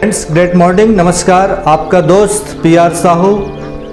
Friends, great morning. नमस्कार। आपका दोस्त PR Sahu,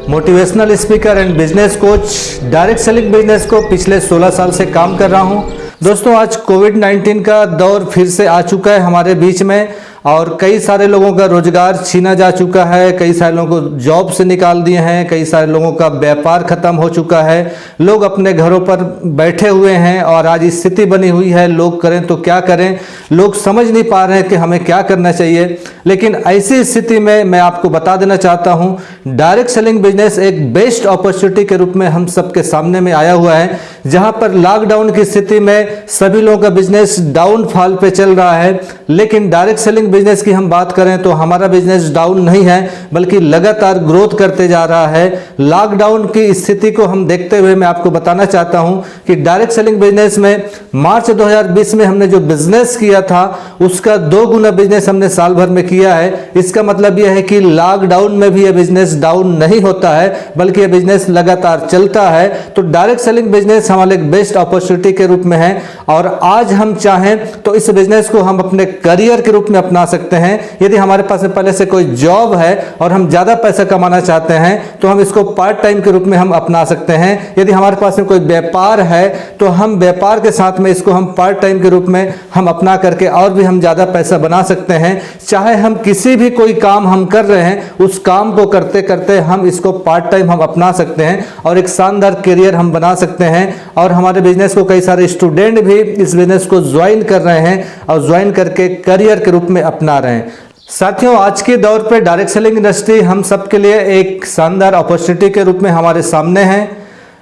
motivational speaker and business coach. Direct selling business को पिछले 16 साल से काम कर रहा हूं। दोस्तों, आज कोविड-19 का दौर फिर से आ चुका है हमारे बीच में और कई सारे लोगों का रोजगार छीना जा चुका है, कई सारे लोगों को जॉब से निकाल दिए हैं, कई सारे लोगों का व्यापार खत्म हो चुका है। लोग अपने घरों पर बैठे हुए हैं और आज स्थिति बनी हुई है, लोग करें तो क्या करें। लोग समझ नहीं पा रहे हैं कि हमें क्या करना चाहिए। लेकिन ऐसी स्थिति में मैं आपको बता देना चाहता हूं, डायरेक्ट सेलिंग बिजनेस एक बेस्ट अपॉर्चुनिटी के रूप में हम सबके सामने में आया हुआ है। जहां पर लॉकडाउन की स्थिति में सभी लोगों का बिजनेस डाउनफॉल पे चल रहा है, लेकिन डायरेक्ट सेलिंग बिजनेस की हम बात करें तो हमारा बिजनेस डाउन नहीं है, बल्कि लगातार ग्रोथ करते जा रहा है। लॉकडाउन की स्थिति को हम देखते हुए मैं आपको बताना चाहता हूं कि डायरेक्ट सेलिंग बिजनेस में मार्च 2020 में हमने जो बिजनेस किया था उसका 2 गुना बिजनेस हमने साल भर में किया है। इसका मतलब यह है कि लॉकडाउन में भी यह बिजनेस डाउन नहीं होता है, बल्कि यह बिजनेस लगातार चलता है। तो डायरेक्ट सेलिंग बिजनेस हमारे एक बेस्ट अपॉर्चुनिटी के रूप में है और आज हम चाहें तो इस बिजनेस को हम अपने करियर के रूप में अपना सकते हैं। यदि हमारे पास पहले से कोई जॉब है और हम ज्यादा पैसा कमाना चाहते हैं तो हम इसको पार्ट टाइम के रूप में हम अपना सकते हैं। यदि हमारे पास में कोई व्यापार है तो हम व्यापार के साथ में इसको हम पार्ट टाइम के रूप में हम अपना करके और भी हम ज्यादा पैसा बना सकते हैं। चाहे हम किसी भी कोई काम हम कर रहे हैं, उस काम को करते करते हम इसको पार्ट टाइम हम अपना सकते हैं और एक शानदार करियर हम बना सकते हैं। और हमारे बिजनेस को कई सारे स्टूडेंट भी इस बिजनेस को ज्वाइन कर रहे हैं और ज्वाइन करके करियर के रूप में अपना रहे हैं। साथियों, आज के दौर पे डायरेक्ट सेलिंग इंडस्ट्री हम सबके लिए एक शानदार अपॉर्चुनिटी के रूप में हमारे सामने है।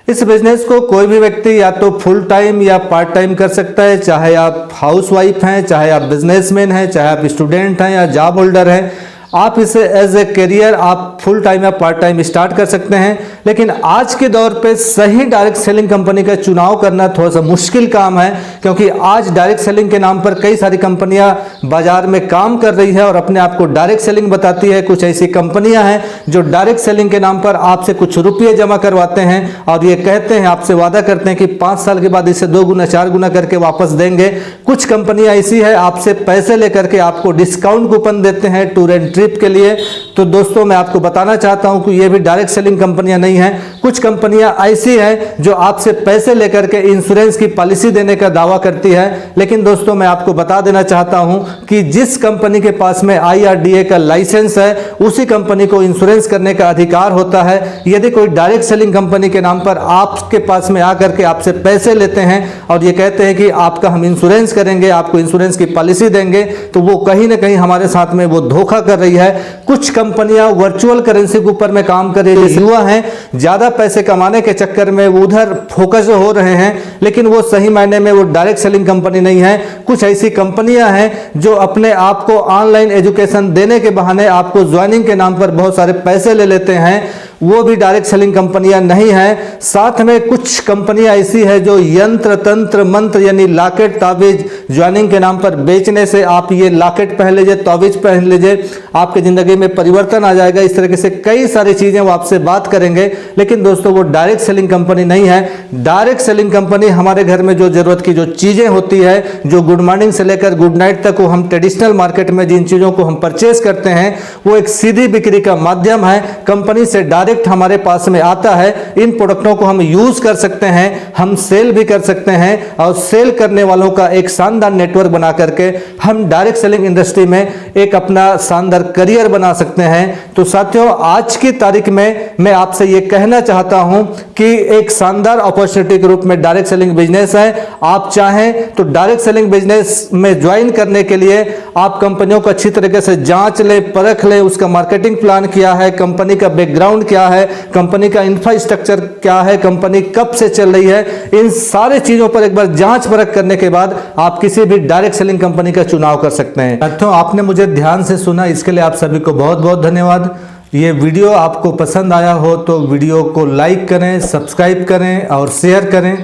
इस बिजनेस को कोई भी व्यक्ति या तो फुल टाइम या पार्ट टाइम कर सकता है, चाहे आप हाउसवाइफ हैं, चाहे आप बिजनेसमैन हैं, चाहे आप स्टूडेंट हैं या जॉब होल्डर हैं। आप इसे एज ए करियर आप फुल टाइम या पार्ट टाइम स्टार्ट कर सकते हैं। लेकिन आज के दौर पे सही डायरेक्ट सेलिंग कंपनी का चुनाव करना थोड़ा सा मुश्किल काम है, क्योंकि आज डायरेक्ट सेलिंग के नाम पर कई सारी कंपनियां बाजार में काम कर रही है और अपने आप को डायरेक्ट सेलिंग बताती है। कुछ ऐसी कंपनियां हैं जो डायरेक्ट सेलिंग के नाम पर आपसे कुछ रुपये जमा करवाते हैं और ये कहते हैं, आपसे वादा करते हैं कि 5 साल के बाद इसे 2 गुना 4 गुना करके वापस देंगे। कुछ कंपनियां ऐसी है आपसे पैसे लेकर के आपको डिस्काउंट कूपन देते हैं टूर एंड ट्रिप के लिए। तो दोस्तों, मैं आपको बताना चाहता हूं कि ये भी डायरेक्ट सेलिंग कंपनियां नहीं है। कुछ कंपनियां ऐसी हैं जो आपसे पैसे लेकर के इंश्योरेंस की पॉलिसी देने का दावा करती है। लेकिन दोस्तों, मैं आपको बता देना चाहता हूं कि जिस कंपनी के पास में IRDA का लाइसेंस है उसी कंपनी को इंश्योरेंस करने का अधिकार होता है। यदि कोई डायरेक्ट सेलिंग कंपनी के नाम पर आपके पास में आकर के आपसे पैसे लेते हैं और ये कहते हैं कि आपका हम इंश्योरेंस करेंगे, आपको इंश्योरेंस की पॉलिसी देंगे, तो वो कहीं ना कहीं हमारे साथ में वो धोखा कर रही है। कुछ कंपनियां वर्चुअल करेंसी के ऊपर में काम कर रही है। युवा हैं, ज्यादा पैसे कमाने के चक्कर में वो उधर फोकस हो रहे हैं, लेकिन वो सही मायने में वो डायरेक्ट सेलिंग कंपनी नहीं है। कुछ ऐसी कंपनियां हैं जो अपने आप को ऑनलाइन एजुकेशन देने के बहाने आपको ज्वाइनिंग के नाम पर बहुत सारे पैसे ले लेते हैं, वो भी डायरेक्ट सेलिंग कंपनियां नहीं है। साथ में कुछ कंपनियां ऐसी है जो यंत्र तंत्र मंत्र यानी लॉकेट ताबीज ज्वाइनिंग के नाम पर बेचने से आप ये लॉकेट पहन लीजिए, ताबीज पहन लीजिए, आपकी जिंदगी में परिवर्तन आ जाएगा। इस तरीके से कई सारी चीजें वो आपसे बात करेंगे, लेकिन दोस्तों वो डायरेक्ट सेलिंग कंपनी नहीं है। डायरेक्ट सेलिंग कंपनी हमारे घर में जो जरूरत की जो चीजें होती है, जो गुड मॉर्निंग से लेकर गुड नाइट तक, वो हम ट्रेडिशनल मार्केट में जिन चीजों को हम परचेज करते हैं वो एक सीधी बिक्री का माध्यम है। कंपनी से डायरेक्ट हमारे पास में आता है, इन प्रोडक्टों को हम यूज कर सकते हैं, हम सेल भी कर सकते हैं और सेल करने वालों का एक शानदार नेटवर्क बना करके हम डायरेक्ट सेलिंग इंडस्ट्री में एक अपना शानदार करियर बना सकते हैं। तो साथियों, आज की तारीख में मैं आपसे यह कहना चाहता हूं कि एक शानदार अपॉर्चुनिटी के रूप में डायरेक्ट सेलिंग बिजनेस है। आप चाहें तो डायरेक्ट सेलिंग बिजनेस में ज्वाइन करने के लिए आप कंपनियों को अच्छी तरीके से जांच लें, परख लें, उसका मार्केटिंग प्लान क्या है, कंपनी का बैकग्राउंड क्या है, कंपनी का इंफ्रास्ट्रक्चर क्या है, कंपनी कब से चल रही है। इन सारे चीजों पर एक बार जांच परख करने के बाद आप किसी भी डायरेक्ट सेलिंग कंपनी का चुनाव कर सकते हैं। साथियों, आपने मुझे ध्यान से सुना, इसके लिए आप सभी को बहुत बहुत धन्यवाद। ये वीडियो आपको पसंद आया हो तो वीडियो को लाइक करें, सब्सक्राइब करें और शेयर करें।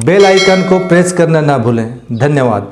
बेल आइकन को प्रेस करना ना भूलें। धन्यवाद।